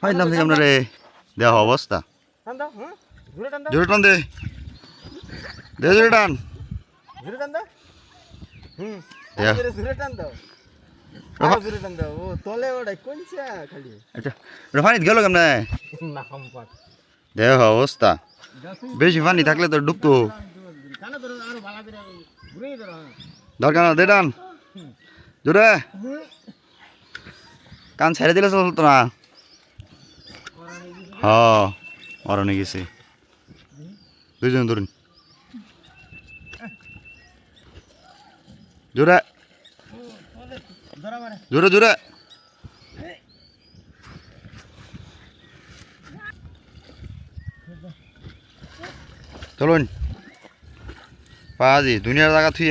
হয় নাম থেকে আপনারে দেহ অবস্থা টান দাও হ্যাঁ জোরে টান দাও জোরে টান দে জোরে টান জোরে টান দাও দেহ জোরে টান দাও জোরে টান দাও ও তলে ওড়াই কোনছা খালি আচ্ছা পানিতে গেল কেমনে না সম্পদ দেহ অবস্থা বেশি পানি থাকলে তো ডুবতো কানা ধরো আরো ভালো করে ঘুরে ধরো দরকার না দে টান জোরে কান ছেড়ে দিলে চলতো না হ অরণে গেছে দুইজন ধরুন জোরে জোরে জোরে চলুন পাজি দুনিয়ার জায়গা থুই